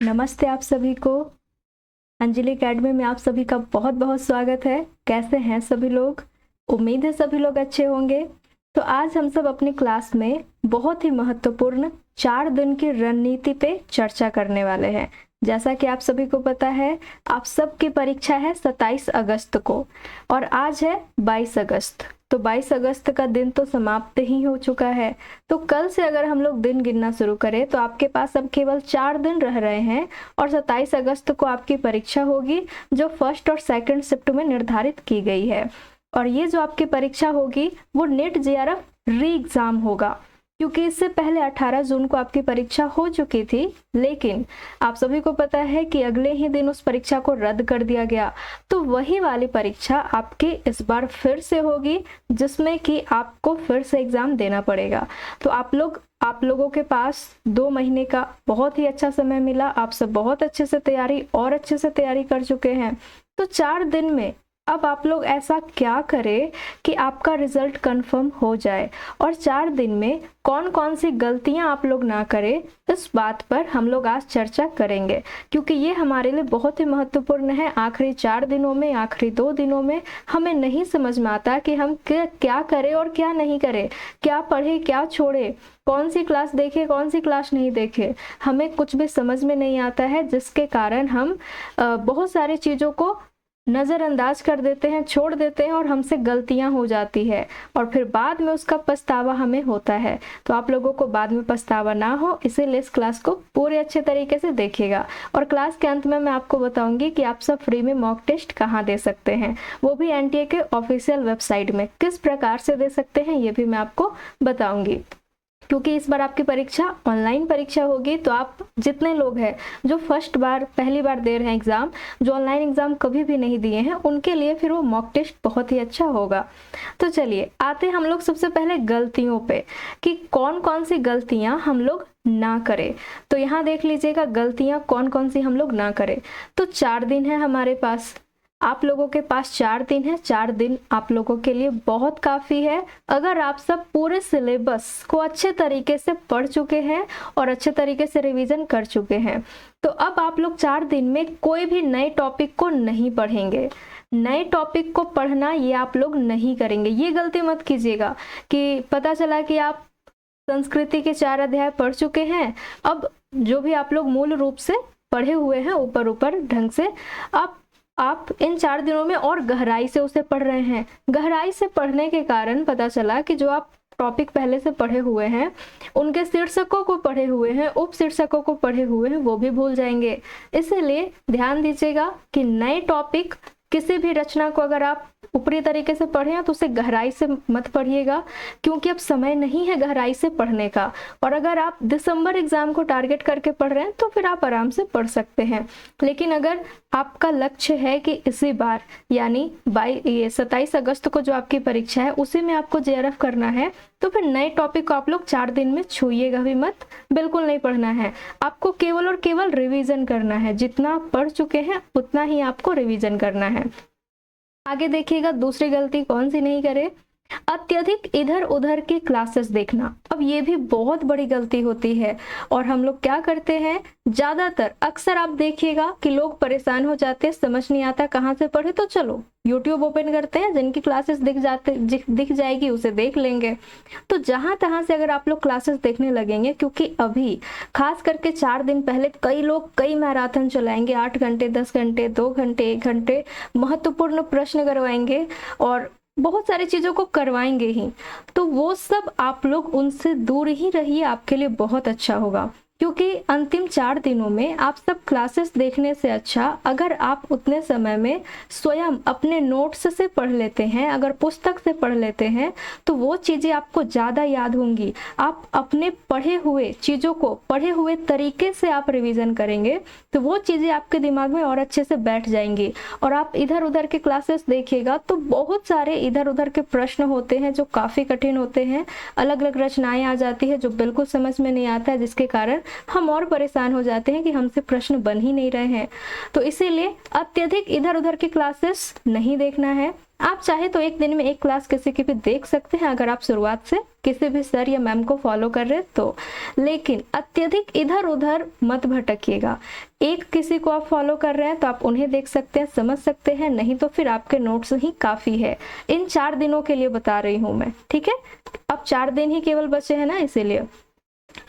नमस्ते आप सभी को। अंजलि एकेडमी में आप सभी का बहुत बहुत स्वागत है। कैसे हैं सभी लोग? उम्मीद है सभी लोग अच्छे होंगे। तो आज हम सब अपनी क्लास में बहुत ही महत्वपूर्ण 4 दिन की रणनीति पे चर्चा करने वाले हैं। जैसा कि आप सभी को पता है, आप सबकी परीक्षा है 27 अगस्त को और आज है 22 अगस्त। तो 22 अगस्त का दिन तो समाप्त ही हो चुका है। तो कल से अगर हम लोग दिन गिनना शुरू करें तो आपके पास अब केवल 4 दिन रह रहे हैं और 27 अगस्त को आपकी परीक्षा होगी, जो 1 और 2 शिफ्ट में निर्धारित की गई है। और ये जो आपकी परीक्षा होगी वो नेट जेआरएफ री एग्जाम होगा, क्योंकि इससे पहले 18 जून को आपकी परीक्षा हो चुकी थी, लेकिन आप सभी को पता है कि अगले ही दिन उस परीक्षा को रद्द कर दिया गया। तो वही वाली परीक्षा आपकी इस बार फिर से होगी, जिसमें कि आपको फिर से एग्जाम देना पड़ेगा। तो आप लोगों के पास 2 महीने का बहुत ही अच्छा समय मिला। आप सब बहुत अच्छे से तैयारी कर चुके हैं। तो 4 दिन में अब आप लोग ऐसा क्या करें कि आपका रिजल्ट कंफर्म हो जाए, और 4 दिन में कौन कौन सी गलतियां आप लोग ना करें, इस बात पर हम लोग आज चर्चा करेंगे, क्योंकि ये हमारे लिए बहुत ही महत्वपूर्ण है। आखिरी 4 दिनों में, आखिरी 2 दिनों में हमें नहीं समझ में आता कि हम क्या करें और क्या नहीं करें, क्या पढ़े क्या छोड़े, कौन सी क्लास देखे कौन सी क्लास नहीं देखे। हमें कुछ भी समझ में नहीं आता है, जिसके कारण हम बहुत सारी चीज़ों को नज़रअंदाज कर देते हैं, छोड़ देते हैं और हमसे गलतियां हो जाती है, और फिर बाद में उसका पछतावा हमें होता है। तो आप लोगों को बाद में पछतावा ना हो, इसीलिए इस क्लास को पूरे अच्छे तरीके से देखिएगा। और क्लास के अंत में मैं आपको बताऊंगी कि आप सब फ्री में मॉक टेस्ट कहाँ दे सकते हैं, वो भी एनटीए के ऑफिशियल वेबसाइट में किस प्रकार से दे सकते हैं, ये भी मैं आपको बताऊंगी। क्योंकि इस बार आपकी परीक्षा ऑनलाइन परीक्षा होगी, तो आप जितने लोग हैं जो पहली बार दे रहे हैं एग्ज़ाम, जो ऑनलाइन एग्ज़ाम कभी भी नहीं दिए हैं, उनके लिए फिर वो मॉक टेस्ट बहुत ही अच्छा होगा। तो चलिए आते हम लोग सबसे पहले गलतियों पे, कि कौन कौन सी गलतियां हम लोग ना करें। तो यहाँ देख लीजिएगा गलतियां कौन कौन सी हम लोग ना करें। तो 4 दिन है हमारे पास, आप लोगों के पास 4 दिन है। 4 दिन आप लोगों के लिए बहुत काफ़ी है, अगर आप सब पूरे सिलेबस को अच्छे तरीके से पढ़ चुके हैं और अच्छे तरीके से रिवीजन कर चुके हैं। तो अब आप लोग 4 दिन में कोई भी नए टॉपिक को नहीं पढ़ेंगे। नए टॉपिक को पढ़ना ये आप लोग नहीं करेंगे। ये गलती मत कीजिएगा कि पता चला कि आप संस्कृति के 4 अध्याय पढ़ चुके हैं, अब जो भी आप लोग मूल रूप से पढ़े हुए हैं ऊपर ढंग से, आप इन 4 दिनों में और गहराई से उसे पढ़ रहे हैं। गहराई से पढ़ने के कारण पता चला कि जो आप टॉपिक पहले से पढ़े हुए हैं, उनके शीर्षकों को पढ़े हुए हैं, उप शीर्षकों को पढ़े हुए हैं, वो भी भूल जाएंगे। इसलिए ध्यान दीजिएगा कि नए टॉपिक, किसी भी रचना को अगर आप ऊपरी तरीके से पढ़ें तो उसे गहराई से मत पढ़िएगा, क्योंकि अब समय नहीं है गहराई से पढ़ने का। और अगर आप दिसंबर एग्जाम को टारगेट करके पढ़ रहे हैं तो फिर आप आराम से पढ़ सकते हैं। लेकिन अगर आपका लक्ष्य है कि इसी बार यानी 27 अगस्त को जो आपकी परीक्षा है उसी में आपको जेआरएफ करना है, तो फिर नए टॉपिक को आप लोग 4 दिन में छूइएगा भी मत, बिल्कुल नहीं पढ़ना है। आपको केवल और केवल रिवीजन करना है। जितना आप पढ़ चुके हैं उतना ही आपको रिवीजन करना है। आगे देखिएगा दूसरी गलती कौन सी नहीं करे, अत्यधिक इधर उधर की क्लासेस देखना। अब ये भी बहुत बड़ी गलती होती है, और हम लोग क्या करते हैं, ज्यादातर अक्सर आप देखिएगा कि लोग परेशान हो जाते हैं, समझ नहीं आता कहाँ से पढ़े, तो चलो यूट्यूब ओपन करते हैं, जिनकी क्लासेस दिख जाएगी उसे देख लेंगे। तो जहां तहां से अगर आप लोग क्लासेस देखने लगेंगे, क्योंकि अभी खास करके 4 दिन पहले कई लोग कई मैराथन चलाएंगे, 8 घंटे 10 घंटे 2 घंटे 1 घंटे महत्वपूर्ण प्रश्न करवाएंगे और बहुत सारी चीज़ों को करवाएंगे ही। तो वो सब आप लोग उनसे दूर ही रहिए, आपके लिए बहुत अच्छा होगा। क्योंकि अंतिम 4 दिनों में आप सब क्लासेस देखने से अच्छा अगर आप उतने समय में स्वयं अपने नोट्स से पढ़ लेते हैं, अगर पुस्तक से पढ़ लेते हैं, तो वो चीज़ें आपको ज़्यादा याद होंगी। आप अपने पढ़े हुए चीज़ों को पढ़े हुए तरीके से आप रिवीजन करेंगे तो वो चीज़ें आपके दिमाग में और अच्छे से बैठ जाएंगी। और आप इधर उधर के क्लासेस देखिएगा तो बहुत सारे इधर उधर के प्रश्न होते हैं जो काफ़ी कठिन होते हैं, अलग अलग रचनाएं आ जाती है जो बिल्कुल समझ में नहीं आता है, जिसके कारण हम और परेशान हो जाते हैं कि हमसे प्रश्न बन ही नहीं रहे हैं। तो इसीलिए अत्यधिक इधर उधर की क्लासेस नहीं देखना है। आप चाहे तो एक दिन में एक क्लास किसी की भी देख सकते हैं अगर आप शुरुआत से किसी भी सर या मैम को फॉलो कर रहे तो, लेकिन अत्यधिक इधर उधर मत भटकिएगा। एक किसी को आप फॉलो कर रहे हैं तो आप उन्हें देख सकते हैं, समझ सकते हैं, नहीं तो फिर आपके नोट्स ही काफ़ी है। इन 4 दिनों के लिए बता रही हूँ मैं, ठीक है। अब 4 दिन ही केवल बचे हैं ना, इसीलिए।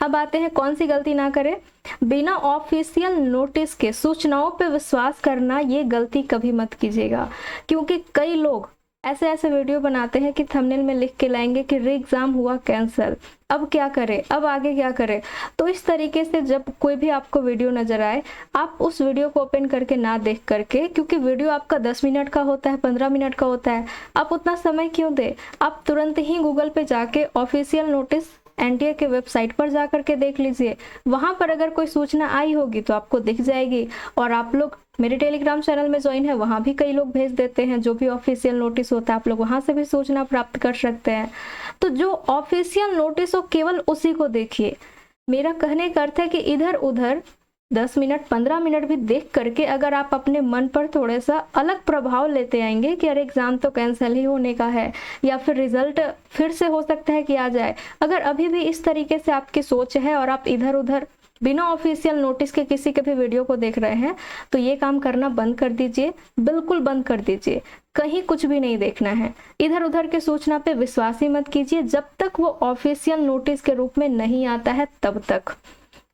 अब आते हैं कौन सी गलती ना करें। बिना ऑफिशियल नोटिस के सूचनाओं पे विश्वास करना, ये गलती कभी मत कीजिएगा। क्योंकि कई लोग ऐसे ऐसे वीडियो बनाते हैं कि थंबनेल में लिख के लाएंगे कि री एग्जाम हुआ कैंसिल, अब क्या करें, अब आगे क्या करें। तो इस तरीके से जब कोई भी आपको वीडियो नजर आए, आप उस वीडियो को ओपन करके ना देख करके, क्योंकि वीडियो आपका 10 मिनट का होता है, 15 मिनट का होता है, आप उतना समय क्यों दे। आप तुरंत ही गूगल पे जाके ऑफिशियल नोटिस एनटीए के वेबसाइट पर जा करके देख लीजिए। वहां पर अगर कोई सूचना आई होगी तो आपको दिख जाएगी। और आप लोग मेरे टेलीग्राम चैनल में ज्वाइन है, वहां भी कई लोग भेज देते हैं जो भी ऑफिशियल नोटिस होता है, आप लोग वहां से भी सूचना प्राप्त कर सकते हैं। तो जो ऑफिशियल नोटिस हो केवल उसी को देखिए। मेरा कहने का अर्थ है कि इधर उधर 10 मिनट 15 मिनट भी देख करके अगर आप अपने मन पर थोड़ा सा अलग प्रभाव लेते आएंगे कि अरे एग्जाम तो कैंसिल ही होने का है, या फिर रिजल्ट फिर से हो सकता है कि आ जाए, अगर अभी भी इस तरीके से आपकी सोच है और आप इधर उधर बिना ऑफिशियल नोटिस के किसी के भी वीडियो को देख रहे हैं, तो ये काम करना बंद कर दीजिए, बिल्कुल बंद कर दीजिए। कहीं कुछ भी नहीं देखना है, इधर उधर के सूचना पे विश्वास ही मत कीजिए जब तक वो ऑफिशियल नोटिस के रूप में नहीं आता है तब तक।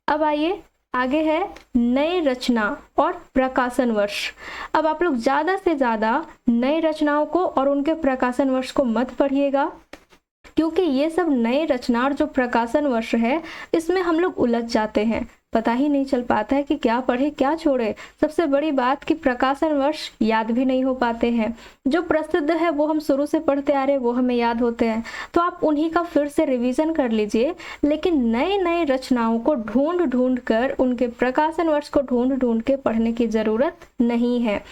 अब आइए आगे है नए रचना और प्रकाशन वर्ष। अब आप लोग ज्यादा से ज्यादा नए रचनाओं को और उनके प्रकाशन वर्ष को मत पढ़िएगा, क्योंकि ये सब नए रचना और जो प्रकाशन वर्ष है इसमें हम लोग उलझ जाते हैं, पता ही नहीं चल पाता है कि क्या पढ़े क्या छोड़े। सबसे बड़ी बात कि प्रकाशन वर्ष याद भी नहीं हो पाते हैं। जो प्रसिद्ध है वो हम शुरू से पढ़ते आ रहे हैं, वो हमें याद होते हैं, तो आप उन्हीं का फिर से रिवीजन कर लीजिए। लेकिन नए नए रचनाओं को ढूंढ ढूंढ कर, उनके प्रकाशन वर्ष को ढूंढ ढूंढ के पढ़ने की जरूरत नहीं है।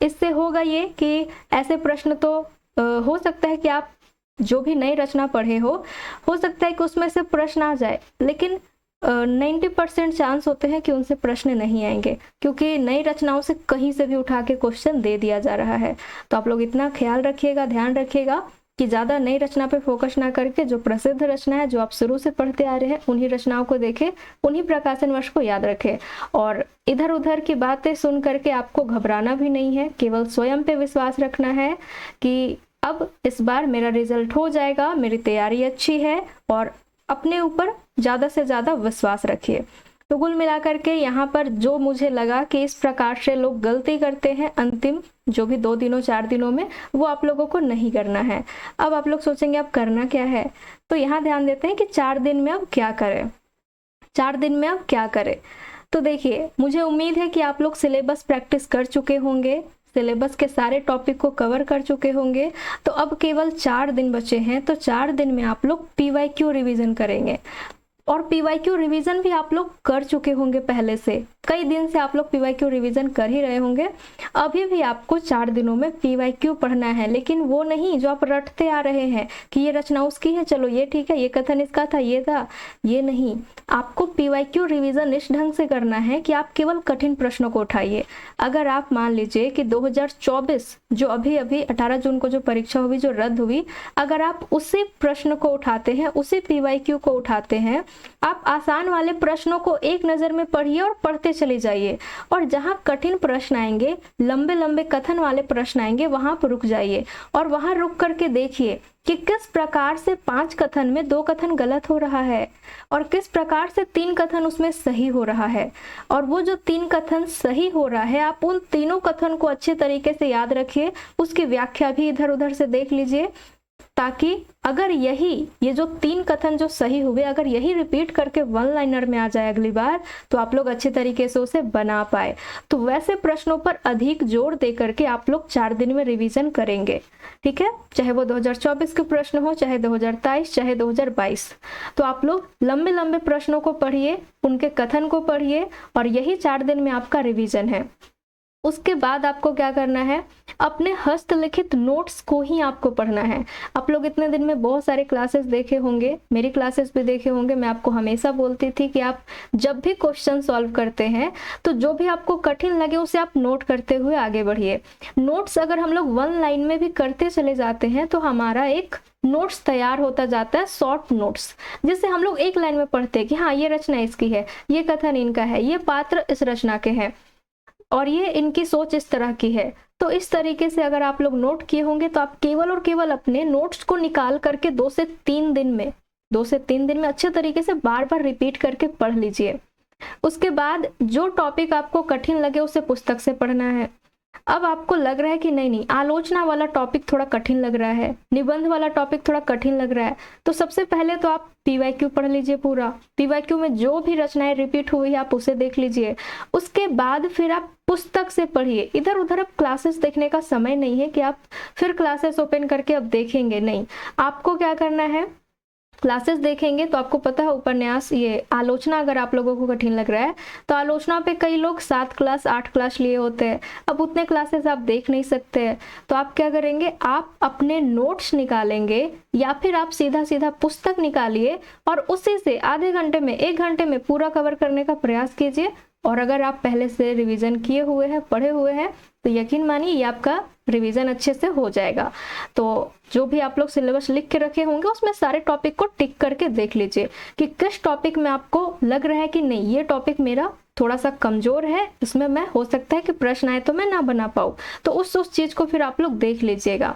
इससे होगा ये कि ऐसे प्रश्न तो हो सकता है कि आप जो भी नई रचना पढ़े हो सकता है कि उसमें से प्रश्न आ जाए, लेकिन 90% चांस होते हैं कि उनसे प्रश्न नहीं आएंगे, क्योंकि नई रचनाओं से कहीं से भी उठा के क्वेश्चन दे दिया जा रहा है। तो आप लोग इतना ख्याल रखिएगा, ध्यान रखिएगा कि ज़्यादा नई रचना पे फोकस ना करके जो प्रसिद्ध रचना है, जो आप शुरू से पढ़ते आ रहे हैं, उन्हीं रचनाओं को देखें, उन्हीं प्रकाशन वर्ष को याद रखें। और इधर उधर की बातें सुन करके आपको घबराना भी नहीं है, केवल स्वयं पे विश्वास रखना है कि अब इस बार मेरा रिजल्ट हो जाएगा, मेरी तैयारी अच्छी है, और अपने ऊपर ज़्यादा से ज़्यादा विश्वास रखिए। तो कुल मिलाकर के यहाँ पर जो मुझे लगा कि इस प्रकार से लोग गलती करते हैं अंतिम जो भी 2 दिनों 4 दिनों में, वो आप लोगों को नहीं करना है। अब आप लोग सोचेंगे अब करना क्या है, तो यहाँ ध्यान देते हैं कि 4 दिन में अब क्या करें। 4 दिन में अब क्या करें, तो देखिए मुझे उम्मीद है कि आप लोग सिलेबस प्रैक्टिस कर चुके होंगे, सिलेबस के सारे टॉपिक को कवर कर चुके होंगे। तो अब केवल 4 दिन बचे हैं, तो 4 दिन में आप लोग पीवाईक्यू रिवीजन करेंगे। और पीवाईक्यू रिवीजन भी आप लोग कर चुके होंगे पहले से, कई दिन से आप लोग पीवाईक्यू रिवीजन कर ही रहे होंगे। अभी भी आपको 4 दिनों में पीवाईक्यू पढ़ना है, लेकिन वो नहीं जो आप रटते आ रहे हैं कि ये रचना उसकी है, चलो ये ठीक है, ये कथन इसका था, ये था, ये नहीं। आपको पीवाईक्यू रिवीजन इस ढंग से करना है कि आप केवल कठिन प्रश्नों को उठाइए। अगर आप मान लीजिए कि 2024 जो अभी 18 जून को जो परीक्षा हुई, जो रद्द हुई, अगर आप उसी प्रश्न को उठाते हैं, उसी पीवाईक्यू को उठाते हैं, आप आसान वाले प्रश्नों को एक नजर में पढ़िए और पढ़ते चले जाइए। और जहां कठिन प्रश्न आएंगे, लंबे लंबे कथन वाले प्रश्न आएंगे, वहां पर रुक जाइए और वहां रुक करके देखिए कि किस प्रकार से 5 कथन में 2 कथन गलत हो रहा है और किस प्रकार से 3 कथन उसमें सही हो रहा है। और वो जो 3 कथन सही हो रहा है, आप उन तीनों कथन को अच्छे तरीके से याद रखिए, उसकी व्याख्या भी इधर उधर से देख लीजिए, ताकि अगर ये जो 3 कथन जो सही हुए, अगर यही रिपीट करके 1 लाइनर में आ जाए अगली बार, तो आप लोग अच्छे तरीके से उसे बना पाए। तो वैसे प्रश्नों पर अधिक जोर दे करके आप लोग 4 दिन में रिवीजन करेंगे, ठीक है, चाहे वो 2024 के प्रश्न हो, चाहे 2023, चाहे 2022। तो आप लोग लंबे लंबे प्रश्नों को पढ़िए, उनके कथन को पढ़िए, और यही 4 दिन में आपका रिवीजन है। उसके बाद आपको क्या करना है, अपने हस्तलिखित नोट्स को ही आपको पढ़ना है। आप लोग इतने दिन में बहुत सारे क्लासेस देखे होंगे, मेरी क्लासेस भी देखे होंगे। मैं आपको हमेशा बोलती थी कि आप जब भी क्वेश्चन सॉल्व करते हैं तो जो भी आपको कठिन लगे उसे आप नोट करते हुए आगे बढ़िए। नोट्स अगर हम लोग वन लाइन में भी करते चले जाते हैं तो हमारा एक नोट्स तैयार होता जाता है, शॉर्ट नोट्स, जिससे हम लोग एक लाइन में पढ़ते हैं कि हाँ ये रचना इसकी है, ये कथन इनका है, ये पात्र इस रचना के हैं और ये इनकी सोच इस तरह की है। तो इस तरीके से अगर आप लोग नोट किए होंगे तो आप केवल और केवल अपने नोट्स को निकाल करके 2 से 3 दिन में अच्छे तरीके से बार बार रिपीट करके पढ़ लीजिए। उसके बाद जो टॉपिक आपको कठिन लगे उसे पुस्तक से पढ़ना है। अब आपको लग रहा है कि नहीं आलोचना वाला टॉपिक थोड़ा कठिन लग रहा है, निबंध वाला टॉपिक थोड़ा कठिन लग रहा है, तो सबसे पहले तो आप पीवाईक्यू पढ़ लीजिए पूरा। पीवाईक्यू में जो भी रचनाएं रिपीट हुई है आप उसे देख लीजिए। उसके बाद फिर आप पुस्तक से पढ़िए। इधर उधर अब क्लासेस देखने का समय नहीं है कि आप फिर क्लासेस ओपन करके अब देखेंगे, नहीं। आपको क्या करना है, क्लासेस देखेंगे तो आपको पता है उपन्यास, ये आलोचना अगर आप लोगों को कठिन लग रहा है तो आलोचना पे कई लोग 7 क्लास 8 क्लास लिए होते हैं। अब उतने क्लासेस आप देख नहीं सकते हैं, तो आप क्या करेंगे, आप अपने नोट्स निकालेंगे या फिर आप सीधा सीधा पुस्तक निकालिए और उसी से आधे घंटे में 1 घंटे में पूरा कवर करने का प्रयास कीजिए। और अगर आप पहले से रिवीजन किए हुए हैं, पढ़े हुए हैं, तो यकीन मानिए ये आपका रिवीजन अच्छे से हो जाएगा। तो जो भी आप लोग सिलेबस लिख के रखे होंगे उसमें सारे टॉपिक को टिक करके देख लीजिए कि किस टॉपिक में आपको लग रहा है कि नहीं ये टॉपिक मेरा थोड़ा सा कमजोर है, इसमें मैं हो सकता है कि प्रश्न आए तो मैं ना बना पाऊँ, तो उस चीज को फिर आप लोग देख लीजिएगा।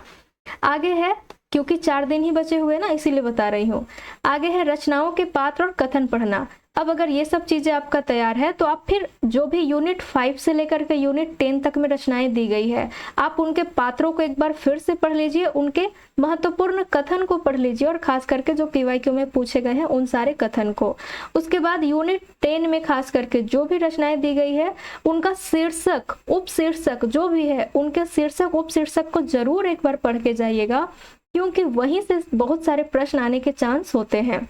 आगे है, क्योंकि 4 दिन ही बचे हुए ना इसीलिए बता रही हूँ, आगे है रचनाओं के पात्र और कथन पढ़ना। अब अगर ये सब चीजें आपका तैयार है तो आप फिर जो भी यूनिट 5 से लेकर के यूनिट 10 तक में रचनाएं दी गई है आप उनके पात्रों को एक बार फिर से पढ़ लीजिए, उनके महत्वपूर्ण कथन को पढ़ लीजिए और खास करके जो पीवाईक्यू में पूछे गए हैं उन सारे कथन को। उसके बाद यूनिट 10 में खास करके जो भी रचनाएं दी गई है उनका शीर्षक उपशीर्षक जो भी है उनके शीर्षक उपशीर्षक को जरूर एक बार पढ़ के जाइएगा, क्योंकि वहीं से बहुत सारे प्रश्न आने के चांस होते हैं।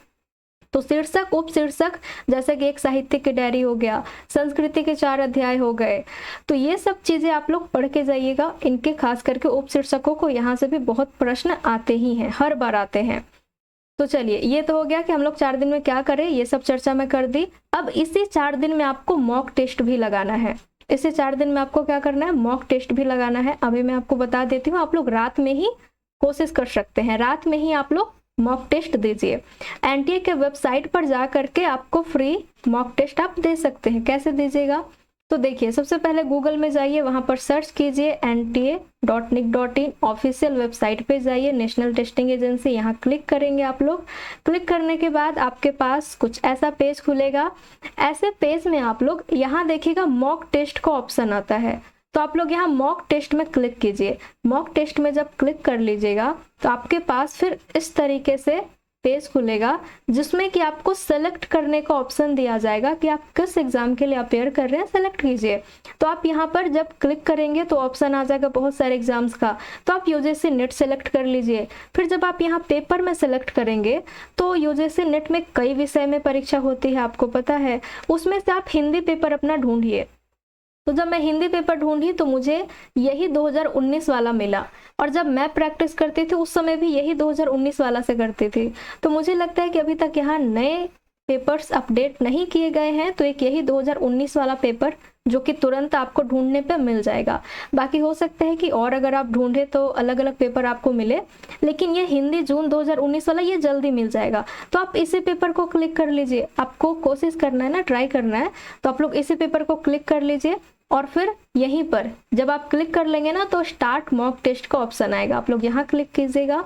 तो शीर्षक उपशीर्षक जैसे कि एक साहित्य की डायरी हो गया, संस्कृति के 4 अध्याय हो गए, तो ये सब चीजें आप लोग पढ़ के जाइएगा। इनके खास करके उपशीर्षकों को यहाँ से भी बहुत प्रश्न आते ही हैं, हर बार आते हैं। तो चलिए ये तो हो गया कि हम लोग 4 दिन में क्या करें, ये सब चर्चा मैं कर दी। अब इसी 4 दिन में आपको मॉक टेस्ट भी लगाना है। इसी 4 दिन में आपको क्या करना है, मॉक टेस्ट भी लगाना है। अभी मैं आपको बता देती हूँ, आप लोग रात में ही कोशिश कर सकते हैं, रात में ही आप लोग मॉक टेस्ट दीजिए। एनटीए के वेबसाइट पर जा करके आपको फ्री मॉक टेस्ट आप दे सकते हैं। कैसे दीजिएगा, तो देखिए सबसे पहले गूगल में जाइए, वहां पर सर्च कीजिए nta.nic.in, ऑफिशियल वेबसाइट पे जाइए, नेशनल टेस्टिंग एजेंसी, यहाँ क्लिक करेंगे आप लोग। क्लिक करने के बाद आपके पास कुछ ऐसा पेज खुलेगा। ऐसे पेज में आप लोग यहाँ देखिएगा मॉक टेस्ट का ऑप्शन आता है, तो आप लोग यहाँ मॉक टेस्ट में क्लिक कीजिए। मॉक टेस्ट में जब क्लिक कर लीजिएगा तो आपके पास फिर इस तरीके से पेज खुलेगा जिसमें कि आपको सेलेक्ट करने का ऑप्शन दिया जाएगा कि आप किस एग्जाम के लिए अपेयर कर रहे हैं, सेलेक्ट कीजिए। तो आप यहाँ पर जब क्लिक करेंगे तो ऑप्शन आ जाएगा बहुत सारे एग्जाम्स का, तो आप यूजीसी नेट सेलेक्ट कर लीजिए। फिर जब आप यहाँ पेपर में सेलेक्ट करेंगे तो यूजीसी नेट में कई विषय में परीक्षा होती है, आपको पता है, उसमें से आप हिंदी पेपर अपना ढूंढिए। तो जब मैं हिंदी पेपर ढूंढी तो मुझे यही 2019 वाला मिला, और जब मैं प्रैक्टिस करती थी उस समय भी यही 2019 वाला से करती थी। तो मुझे लगता है कि अभी तक यहाँ नए पेपर्स अपडेट नहीं किए गए हैं, तो एक यही 2019 वाला पेपर जो कि तुरंत आपको ढूंढने पे मिल जाएगा। बाकी हो सकता है कि और अगर आप ढूंढे तो अलग अलग पेपर आपको मिले, लेकिन ये हिंदी जून 2019 वाला ये जल्दी मिल जाएगा। तो आप इसी पेपर को क्लिक कर लीजिए, आपको कोशिश करना है ना, ट्राई करना है, तो आप लोग इसी पेपर को क्लिक कर लीजिए। और फिर यहीं पर जब आप क्लिक कर लेंगे ना तो स्टार्ट मॉक टेस्ट का ऑप्शन आएगा, आप लोग यहाँ क्लिक कीजिएगा।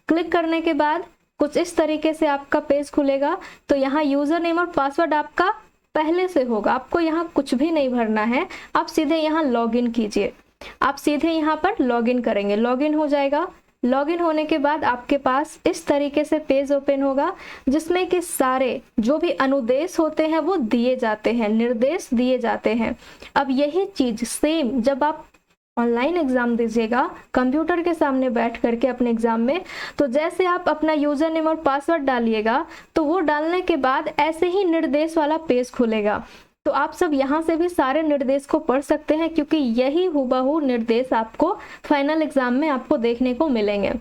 क्लिक करने के बाद कुछ इस तरीके से आपका पेज खुलेगा। तो यहाँ यूजर नेम और पासवर्ड आपका पहले से होगा, आपको यहाँ कुछ भी नहीं भरना है, आप सीधे यहाँ लॉगिन कीजिए। आप सीधे यहाँ पर लॉगिन करेंगे, लॉगिन हो जाएगा। लॉगिन होने के बाद आपके पास इस तरीके से पेज ओपन होगा जिसमें कि सारे जो भी अनुदेश होते हैं वो दिए जाते हैं, निर्देश दिए जाते हैं। अब यही चीज सेम जब आप ऑनलाइन एग्जाम दीजिएगा कंप्यूटर के सामने बैठ करके अपने एग्जाम में, तो जैसे आप अपना यूजर नेम और पासवर्ड डालिएगा तो वो डालने के बाद ऐसे ही निर्देश वाला पेज खुलेगा। तो आप सब यहाँ से भी सारे निर्देश को पढ़ सकते हैं, क्योंकि यही हुबहू निर्देश आपको फाइनल एग्जाम में आपको देखने को मिलेंगे।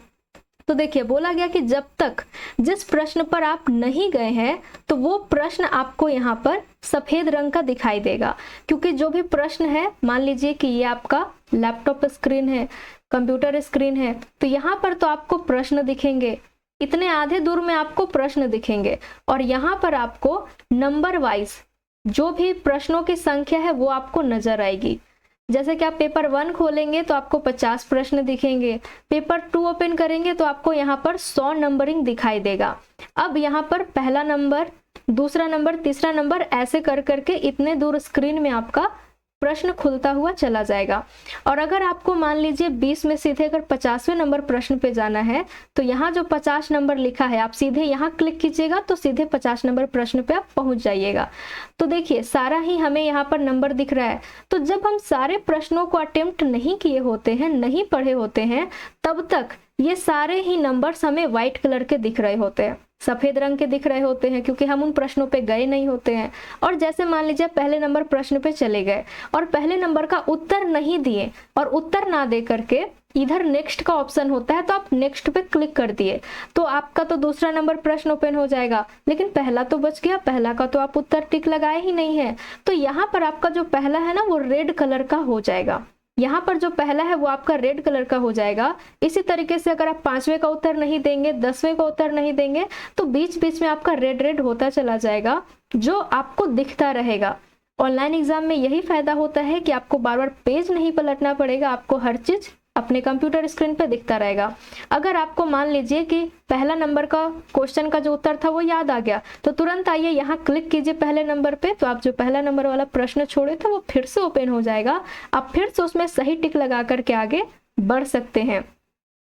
तो देखिए, बोला गया कि जब तक जिस प्रश्न पर आप नहीं गए हैं तो वो प्रश्न आपको यहाँ पर सफेद रंग का दिखाई देगा, क्योंकि जो भी प्रश्न है, मान लीजिए कि ये आपका लैपटॉप स्क्रीन है, कंप्यूटर स्क्रीन है, तो यहाँ पर तो आपको प्रश्न दिखेंगे, इतने आधे दूर में आपको प्रश्न दिखेंगे, और यहाँ पर आपको नंबर वाइज जो भी प्रश्नों की संख्या है वो आपको नजर आएगी। जैसे कि आप पेपर 1 खोलेंगे तो आपको 50 प्रश्न दिखेंगे, पेपर 2 ओपन करेंगे तो आपको यहाँ पर 100 नंबरिंग दिखाई देगा। अब यहाँ पर पहला नंबर, दूसरा नंबर, तीसरा नंबर, ऐसे कर करके इतने दूर स्क्रीन में आपका प्रश्न खुलता हुआ चला जाएगा। और अगर आपको मान लीजिए 20 में सीधे अगर 50वें नंबर प्रश्न पे जाना है तो यहाँ जो 50 नंबर लिखा है, आप सीधे यहाँ क्लिक कीजिएगा तो सीधे 50 नंबर प्रश्न पे आप पहुंच जाइएगा। तो देखिए, सारा ही हमें यहाँ पर नंबर दिख रहा है। तो जब हम सारे प्रश्नों को अटेम्प्ट नहीं किए होते हैं, नहीं पढ़े होते हैं, तब तक ये सारे ही नंबर्स हमें व्हाइट कलर के दिख रहे होते हैं, सफेद रंग के दिख रहे होते हैं, क्योंकि हम उन प्रश्नों पे गए नहीं होते हैं। और जैसे मान लीजिए पहले नंबर प्रश्न पे चले गए और पहले नंबर का उत्तर नहीं दिए, और उत्तर ना दे करके इधर नेक्स्ट का ऑप्शन होता है तो आप नेक्स्ट पे क्लिक कर दिए, तो आपका तो दूसरा नंबर प्रश्न ओपन हो जाएगा, लेकिन पहला तो बच गया, पहला का तो आप उत्तर टिक लगाए ही नहीं है। तो यहाँ पर आपका जो पहला है ना वो रेड कलर का हो जाएगा, यहाँ पर जो पहला है वो आपका रेड कलर का हो जाएगा। इसी तरीके से अगर आप 5वें का उत्तर नहीं देंगे, 10वें का उत्तर नहीं देंगे, तो बीच बीच में आपका रेड रेड होता चला जाएगा, जो आपको दिखता रहेगा। ऑनलाइन एग्जाम में यही फायदा होता है कि आपको बार बार पेज नहीं पलटना पड़ेगा, आपको हर चीज अपने कंप्यूटर स्क्रीन पे दिखता रहेगा। अगर आपको मान लीजिए कि पहला नंबर का क्वेश्चन का जो उत्तर था वो याद आ गया, तो तुरंत आइए यहाँ क्लिक कीजिए पहले नंबर पे, तो आप जो पहला नंबर वाला प्रश्न छोड़े थे वो फिर से ओपन हो जाएगा, आप फिर से उसमें सही टिक लगा करके आगे बढ़ सकते हैं।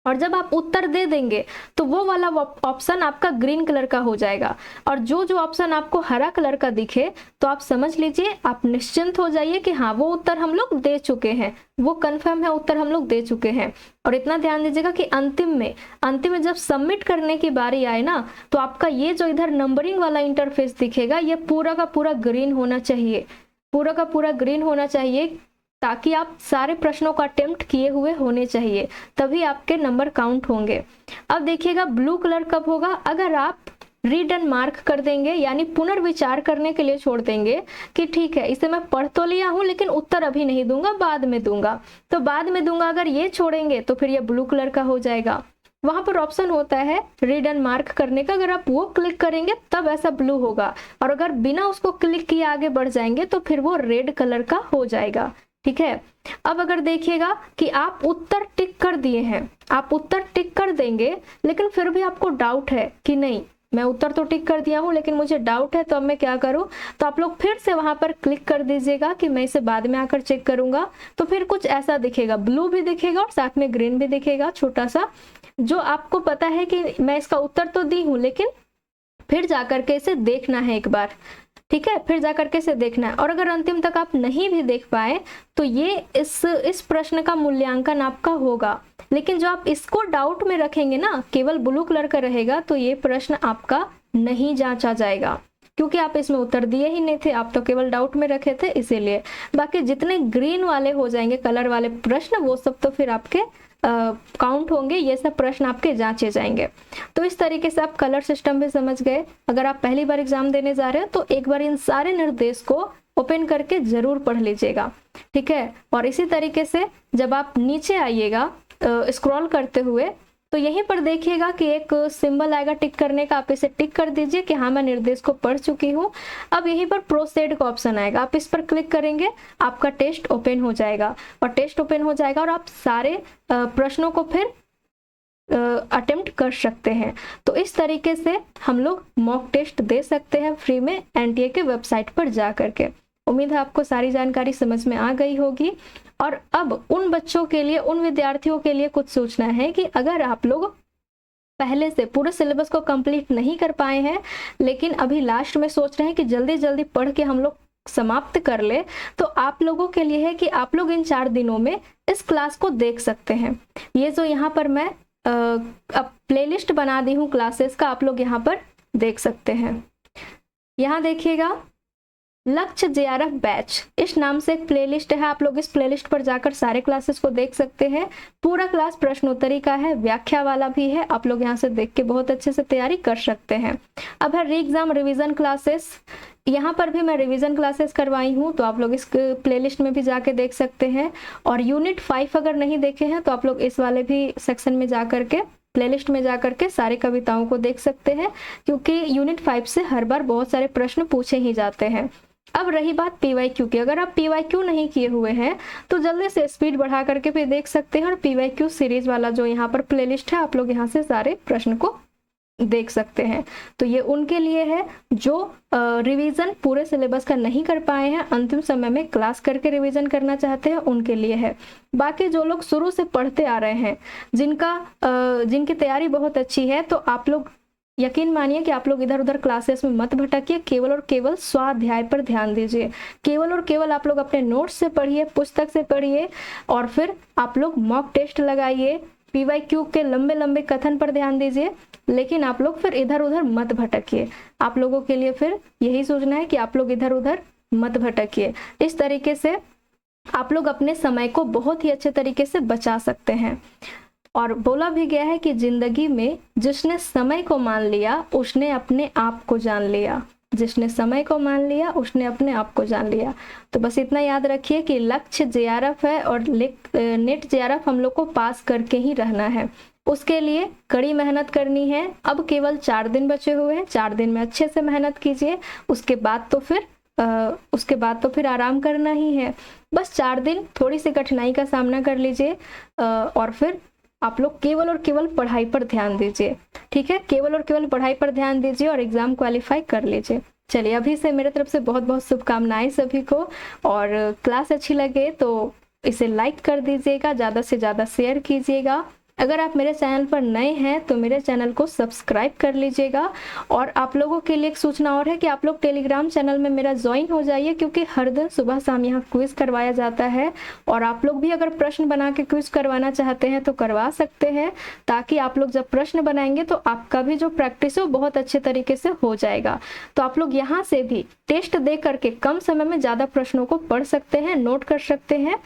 और जब आप उत्तर दे देंगे तो वो वाला ऑप्शन आपका ग्रीन कलर का हो जाएगा, और जो जो ऑप्शन आपको हरा कलर का दिखे तो आप समझ लीजिए, आप निश्चिंत हो जाइए कि हाँ वो उत्तर हम लोग दे चुके हैं, वो कंफर्म है उत्तर हम लोग दे चुके हैं। और इतना ध्यान दीजिएगा कि अंतिम में जब सबमिट करने की बारी आए ना, तो आपका ये जो इधर नंबरिंग वाला इंटरफेस दिखेगा ये पूरा का पूरा ग्रीन होना चाहिए, पूरा का पूरा ग्रीन होना चाहिए, ताकि आप सारे प्रश्नों का अटेम्प्ट किए हुए होने चाहिए, तभी आपके नंबर काउंट होंगे। अब देखिएगा ब्लू कलर कब होगा, अगर आप रीड एंड मार्क कर देंगे, यानी पुनर्विचार करने के लिए छोड़ देंगे कि ठीक है इसे मैं पढ़ तो लिया हूं लेकिन उत्तर अभी नहीं दूंगा, बाद में दूंगा, तो बाद में दूंगा अगर ये छोड़ेंगे तो फिर ये ब्लू कलर का हो जाएगा। वहां पर ऑप्शन होता है रीड एंड मार्क करने का, अगर आप वो क्लिक करेंगे तब ऐसा ब्लू होगा, और अगर बिना उसको क्लिक किए आगे बढ़ जाएंगे तो फिर वो रेड कलर का हो जाएगा। ठीक है, अब अगर देखिएगा कि आप उत्तर टिक कर दिए हैं, आप उत्तर टिक कर देंगे, लेकिन फिर भी आपको डाउट है कि नहीं मैं उत्तर तो टिक कर दिया हूं लेकिन मुझे डाउट है, तो अब मैं क्या करूं, तो आप लोग फिर से वहां पर क्लिक कर दीजिएगा कि मैं इसे बाद में आकर चेक करूंगा। तो फिर कुछ ऐसा दिखेगा, ब्लू भी दिखेगा और साथ में ग्रीन भी दिखेगा छोटा सा, जो आपको पता है कि मैं इसका उत्तर तो दी हूं लेकिन फिर जाकर के इसे देखना है एक बार। ठीक है, फिर जाकर के इसे देखना है, और अगर अंतिम तक आप नहीं भी देख पाए तो ये इस प्रश्न का मूल्यांकन आपका होगा, लेकिन जो आप इसको डाउट में रखेंगे ना, केवल ब्लू कलर का रहेगा, तो ये प्रश्न आपका नहीं जांचा जाएगा, क्योंकि आप इसमें उत्तर दिए ही नहीं थे, आप तो केवल डाउट में रखे थे इसीलिए। बाकी जितने ग्रीन वाले हो जाएंगे कलर वाले प्रश्न, वो सब तो फिर आपके काउंट होंगे, ये सब प्रश्न आपके जांचे जाएंगे। तो इस तरीके से आप कलर सिस्टम भी समझ गए। अगर आप पहली बार एग्जाम देने जा रहे हैं तो एक बार इन सारे निर्देश को ओपन करके जरूर पढ़ लीजिएगा। ठीक है, और इसी तरीके से जब आप नीचे आइएगा स्क्रॉल करते हुए, तो यहीं पर देखिएगा कि एक सिंबल आएगा टिक करने का, आप इसे टिक कर दीजिए कि हाँ मैं निर्देश को पढ़ चुकी हूँ। अब यहीं पर प्रोसीड का ऑप्शन आएगा, आप इस पर क्लिक करेंगे, आपका टेस्ट ओपन हो जाएगा, और टेस्ट ओपन हो जाएगा और आप सारे प्रश्नों को फिर अटेम्प्ट कर सकते हैं। तो इस तरीके से हम लोग मॉक टेस्ट दे सकते हैं फ्री में एनटीए के वेबसाइट पर जा करके। उम्मीद है आपको सारी जानकारी समझ में आ गई होगी। और अब उन बच्चों के लिए, उन विद्यार्थियों के लिए कुछ सूचना है कि अगर आप लोग पहले से पूरे सिलेबस को कंप्लीट नहीं कर पाए हैं, लेकिन अभी लास्ट में सोच रहे हैं कि जल्दी जल्दी पढ़ के हम लोग समाप्त कर ले, तो आप लोगों के लिए है कि आप लोग इन 4 दिनों में इस क्लास को देख सकते हैं। ये जो यहाँ पर मैं अब प्लेलिस्ट बना दी हूँ क्लासेस का, आप लोग यहाँ पर देख सकते हैं। यहाँ देखिएगा लक्ष्य जेआरएफ बैच इस नाम से एक प्लेलिस्ट है, आप लोग इस प्लेलिस्ट पर जाकर सारे क्लासेस को देख सकते हैं। पूरा क्लास प्रश्नोत्तरी का है, व्याख्या वाला भी है, आप लोग यहाँ से देख के बहुत अच्छे से तैयारी कर सकते हैं। अब है री एग्जाम रिविजन क्लासेस, यहाँ पर भी मैं रिवीजन क्लासेस करवाई हूँ, तो आप लोग इस प्लेलिस्ट में भी जाके देख सकते हैं। और यूनिट 5 अगर नहीं देखे हैं तो आप लोग इस वाले भी सेक्शन में जा करके, प्लेलिस्ट में जा करके सारे कविताओं को देख सकते हैं, क्योंकि यूनिट 5 से हर बार बहुत सारे प्रश्न पूछे ही जाते हैं। अब रही बात पीवाईक्यू की, अगर आप पीवाईक्यू नहीं किए हुए हैं तो जल्दी से स्पीड बढ़ा करके भी देख सकते हैं, और पीवाईक्यू सीरीज वाला जो यहाँ पर प्लेलिस्ट है, आप लोग यहाँ से सारे प्रश्न को देख सकते हैं। तो ये उनके लिए है जो रिवीजन पूरे सिलेबस का नहीं कर पाए हैं, अंतिम समय में क्लास करके रिवीजन करना चाहते हैं, उनके लिए है। बाकी जो लोग शुरू से पढ़ते आ रहे हैं, जिनकी तैयारी बहुत अच्छी है, तो आप लोग यकीन मानिए कि आप लोग इधर उधर क्लासेस में मत भटकिए, केवल और केवल स्वाध्याय पर ध्यान दीजिए। केवल और केवल आप लोग अपने नोट्स से पढ़िए, पुस्तक से पढ़िए, और फिर आप लोग मॉक टेस्ट लगाइए, पीवाईक्यू के लंबे लंबे कथन पर ध्यान दीजिए, लेकिन आप लोग फिर इधर उधर मत भटकिए। आप लोगों के लिए फिर यही सोचना है कि आप लोग इधर उधर मत भटकिए। इस तरीके से आप लोग अपने समय को बहुत ही अच्छे तरीके से बचा सकते हैं। और बोला भी गया है कि जिंदगी में जिसने समय को मान लिया उसने अपने आप को जान लिया, जिसने समय को मान लिया उसने अपने आप को जान लिया। तो बस इतना याद रखिए कि लक्ष्य जेआरएफ है, और नेट जेआरएफ हम लोग को पास करके ही रहना है। उसके लिए कड़ी मेहनत करनी है। अब केवल 4 दिन बचे हुए हैं, 4 दिन में अच्छे से मेहनत कीजिए, उसके बाद तो फिर आराम करना ही है। बस 4 दिन थोड़ी सी कठिनाई का सामना कर लीजिए, और फिर आप लोग केवल और केवल पढ़ाई पर ध्यान दीजिए। ठीक है, केवल और केवल पढ़ाई पर ध्यान दीजिए और एग्जाम क्वालिफाई कर लीजिए। चलिए, अभी से मेरे तरफ से बहुत बहुत शुभकामनाएं सभी को, और क्लास अच्छी लगे तो इसे लाइक कर दीजिएगा, ज़्यादा से ज़्यादा शेयर कीजिएगा। अगर आप मेरे चैनल पर नए हैं तो मेरे चैनल को सब्सक्राइब कर लीजिएगा। और आप लोगों के लिए एक सूचना और है कि आप लोग टेलीग्राम चैनल में मेरा ज्वाइन हो जाइए, क्योंकि हर दिन सुबह शाम यहाँ क्विज करवाया जाता है, और आप लोग भी अगर प्रश्न बना के क्विज करवाना चाहते हैं तो करवा सकते हैं, ताकि आप लोग जब प्रश्न बनाएंगे तो आपका भी जो प्रैक्टिस है वो बहुत अच्छे तरीके से हो जाएगा। तो आप लोग यहाँ से भी टेस्ट दे करके कम समय में ज़्यादा प्रश्नों को पढ़ सकते हैं, नोट कर सकते हैं।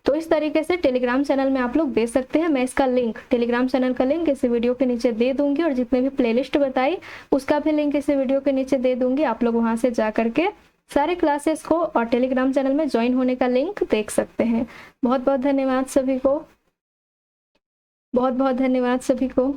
तो इस तरीके से टेलीग्राम चैनल में आप लोग दे सकते हैं। मैं इसका लिंक, टेलीग्राम चैनल का लिंक इस वीडियो के नीचे दे दूंगी, और जितने भी प्लेलिस्ट बताई उसका भी लिंक इस वीडियो के नीचे दे दूंगी। आप लोग वहां से जा करके सारे क्लासेस को और टेलीग्राम चैनल में ज्वाइन होने का लिंक देख सकते हैं। बहुत बहुत धन्यवाद सभी को, बहुत बहुत धन्यवाद सभी को।